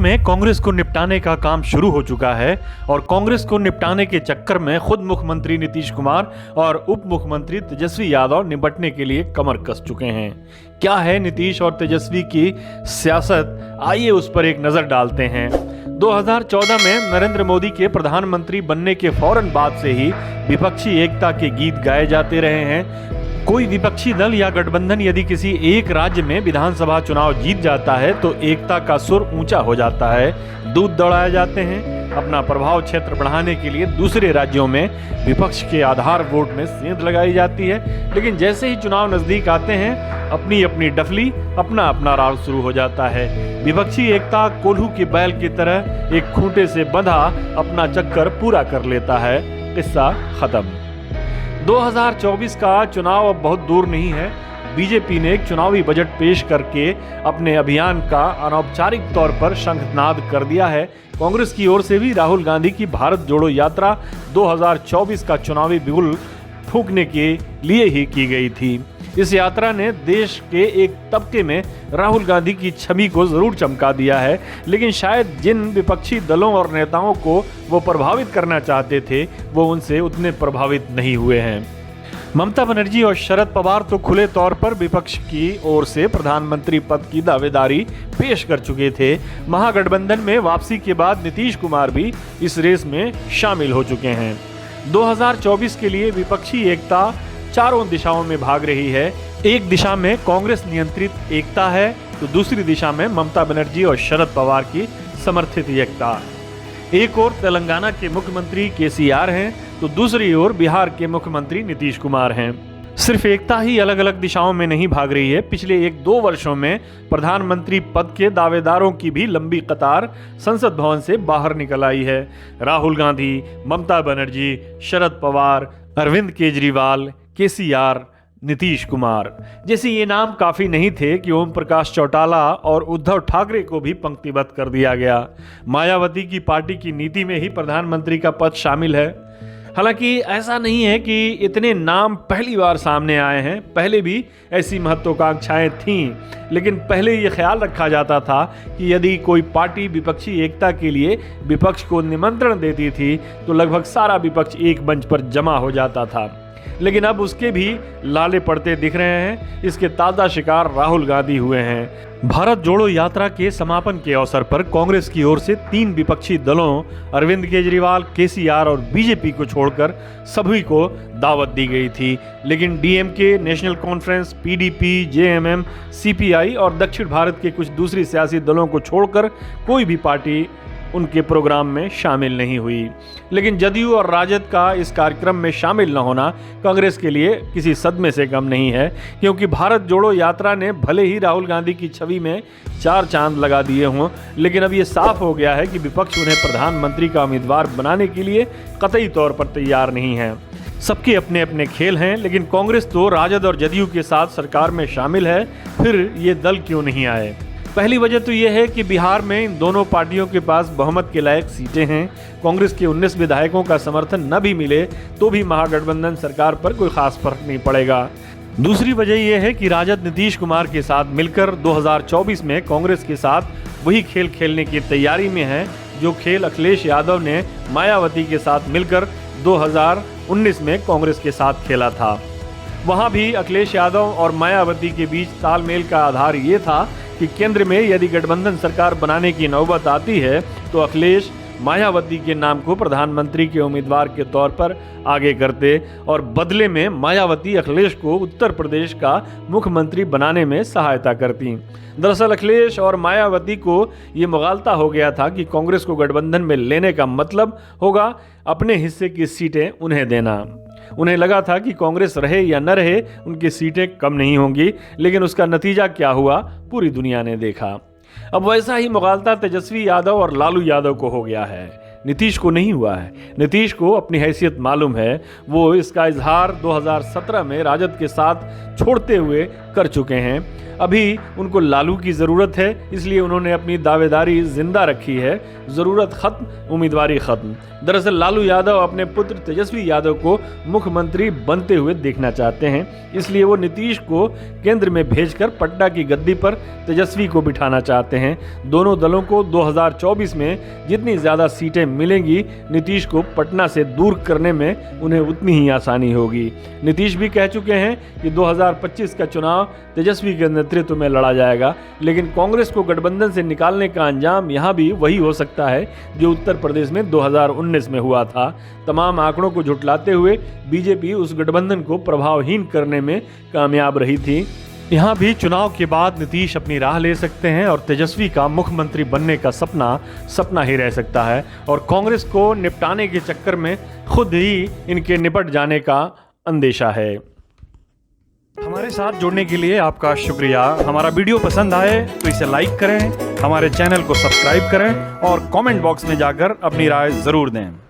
में कांग्रेस को निपटाने का काम शुरू हो चुका है और कांग्रेस को निपटाने के चक्कर में खुद मुख्यमंत्री नीतीश कुमार और उप मुख्यमंत्री तेजस्वी यादव निपटने के लिए कमर कस चुके हैं। क्या है नीतीश और तेजस्वी की सियासत, आइए उस पर एक नजर डालते हैं। 2014 में नरेंद्र मोदी के प्रधानमंत्री बनने के फौरन बाद से ही विपक्षी एकता के गीत गाए जाते रहे हैं। कोई विपक्षी दल या गठबंधन यदि किसी एक राज्य में विधानसभा चुनाव जीत जाता है तो एकता का सुर ऊंचा हो जाता है, दूध दौड़ाए जाते हैं। अपना प्रभाव क्षेत्र बढ़ाने के लिए दूसरे राज्यों में विपक्ष के आधार वोट में सेंध लगाई जाती है, लेकिन जैसे ही चुनाव नजदीक आते हैं अपनी अपनी डफली, अपना अपना राग शुरू हो जाता है। विपक्षी एकता कोल्हू के बैल की तरह एक खूंटे से बंधा अपना चक्कर पूरा कर लेता है, किस्सा खत्म। 2024 का चुनाव अब बहुत दूर नहीं है। बीजेपी ने एक चुनावी बजट पेश करके अपने अभियान का अनौपचारिक तौर पर शंखनाद कर दिया है। कांग्रेस की ओर से भी राहुल गांधी की भारत जोड़ो यात्रा 2024 का चुनावी बिगुल फूंकने के लिए ही की गई थी। इस यात्रा ने देश के एक तबके में राहुल गांधी की छवि को जरूर चमका दिया है, लेकिन शायद जिन विपक्षी दलों और नेताओं को वो प्रभावित करना चाहते थे वो उनसे उतने प्रभावित नहीं हुए हैं। ममता बनर्जी और शरद पवार तो खुले तौर पर विपक्ष की ओर से प्रधानमंत्री पद की दावेदारी पेश कर चुके थे। महागठबंधन में वापसी के बाद नीतीश कुमार भी इस रेस में शामिल हो चुके हैं। 2024 के लिए विपक्षी एकता चारों दिशाओं में भाग रही है। एक दिशा में कांग्रेस नियंत्रित एकता है तो दूसरी दिशा में ममता बनर्जी और शरद पवार की समर्थित एकता। एक ओर तेलंगाना के मुख्यमंत्री केसीआर हैं तो दूसरी ओर बिहार के मुख्यमंत्री नीतीश कुमार हैं। सिर्फ एकता ही अलग अलग दिशाओं में नहीं भाग रही है। पिछले 1-2 वर्षों में प्रधानमंत्री पद के दावेदारों की भी लंबी कतार संसद भवन से बाहर निकल आई है। राहुल गांधी, ममता बनर्जी, शरद पवार, अरविंद केजरीवाल, केसीआर, नीतीश कुमार जैसे ये नाम काफी नहीं थे कि ओम प्रकाश चौटाला और उद्धव ठाकरे को भी पंक्तिबद्ध कर दिया गया। मायावती की पार्टी की नीति में ही प्रधानमंत्री का पद शामिल है। हालांकि ऐसा नहीं है कि इतने नाम पहली बार सामने आए हैं, पहले भी ऐसी महत्वाकांक्षाएं थीं, लेकिन पहले ये ख्याल रखा जाता था कि यदि कोई पार्टी विपक्षी एकता के लिए विपक्ष को निमंत्रण देती थी तो लगभग सारा विपक्ष एक मंच पर जमा हो जाता था। लेकिन अब उसके भी लाले पड़ते दिख रहे हैं। इसके ताज़ा शिकार राहुल गांधी हुए हैं। भारत जोड़ो यात्रा के समापन के अवसर पर कांग्रेस की ओर से 3 विपक्षी दलों अरविंद केजरीवाल, केसीआर और बीजेपी को छोड़कर सभी को दावत दी गई थी, लेकिन DMK, national conference, PDP, JMM, CPI और दक्षिण भारत के कुछ दूसरी सियासी दलों को छोड़कर कोई भी पार्टी उनके प्रोग्राम में शामिल नहीं हुई। लेकिन जदयू और राजद का इस कार्यक्रम में शामिल न होना कांग्रेस के लिए किसी सदमे से कम नहीं है, क्योंकि भारत जोड़ो यात्रा ने भले ही राहुल गांधी की छवि में 4 चांद लगा दिए हों, लेकिन अब ये साफ हो गया है कि विपक्ष उन्हें प्रधानमंत्री का उम्मीदवार बनाने के लिए कतई तौर पर तैयार नहीं है। सबके अपने अपने खेल हैं, लेकिन कांग्रेस तो राजद और जदयू के साथ सरकार में शामिल है, फिर ये दल क्यों नहीं आए? पहली वजह तो यह है कि बिहार में इन दोनों पार्टियों के पास बहुमत के लायक सीटें हैं। कांग्रेस के 19 विधायकों का समर्थन न भी मिले तो भी महागठबंधन सरकार पर कोई खास फर्क नहीं पड़ेगा। दूसरी वजह यह है कि राजद नीतीश कुमार के साथ मिलकर 2024 में कांग्रेस के साथ वही खेल खेलने की तैयारी में है जो खेल अखिलेश यादव ने मायावती के साथ मिलकर 2019 में कांग्रेस के साथ खेला था। वहां भी अखिलेश यादव और मायावती के बीच तालमेल का आधार ये था कि केंद्र में यदि गठबंधन सरकार बनाने की नौबत आती है तो अखिलेश मायावती के नाम को प्रधानमंत्री के उम्मीदवार के तौर पर आगे करते और बदले में मायावती अखिलेश को उत्तर प्रदेश का मुख्यमंत्री बनाने में सहायता करती। दरअसल अखिलेश और मायावती को ये मुगालता हो गया था कि कांग्रेस को गठबंधन में लेने का मतलब होगा अपने हिस्से की सीटें उन्हें देना। उन्हें लगा था कि कांग्रेस रहे या न रहे उनकी सीटें कम नहीं होंगी, लेकिन उसका नतीजा क्या हुआ पूरी दुनिया ने देखा। अब वैसा ही मुगालता तेजस्वी यादव और लालू यादव को हो गया है, नीतीश को नहीं हुआ है। नीतीश को अपनी हैसियत मालूम है, वो इसका इजहार 2017 में राजद के साथ छोड़ते हुए कर चुके हैं। अभी उनको लालू की ज़रूरत है, इसलिए उन्होंने अपनी दावेदारी जिंदा रखी है। ज़रूरत खत्म, उम्मीदवारी खत्म। दरअसल लालू यादव अपने पुत्र तेजस्वी यादव को मुख्यमंत्री बनते हुए देखना चाहते हैं, इसलिए वो नीतीश को केंद्र में भेजकर पटना की गद्दी पर तेजस्वी को बिठाना चाहते हैं। दोनों दलों को 2024 में जितनी ज़्यादा सीटें मिलेंगी, नीतीश को पटना से दूर करने में उन्हें उतनी ही आसानी होगी। नीतीश भी कह चुके हैं कि 2025 का चुनाव तेजस्वी के नेतृत्व में लड़ा जाएगा, लेकिन कांग्रेस को गठबंधन से निकालने का अंजाम यहाँ भी वही हो सकता है जो उत्तर प्रदेश में 2019 में हुआ था। तमाम आंकड़ों को झुठलाते हुए बीजेपी उस गठबंधन को प्रभावहीन करने में कामयाब रही थी। यहाँ भी चुनाव के बाद नीतीश अपनी राह ले सकते हैं और तेजस्वी का मुख्यमंत्री बनने का सपना ही रह सकता है, और कांग्रेस को निपटाने के चक्कर में खुद ही इनके निपट जाने का अंदेशा है। हमारे साथ जुड़ने के लिए आपका शुक्रिया। हमारा वीडियो पसंद आए तो इसे लाइक करें, हमारे चैनल को सब्सक्राइब करें और कमेंट बॉक्स में जाकर अपनी राय ज़रूर दें।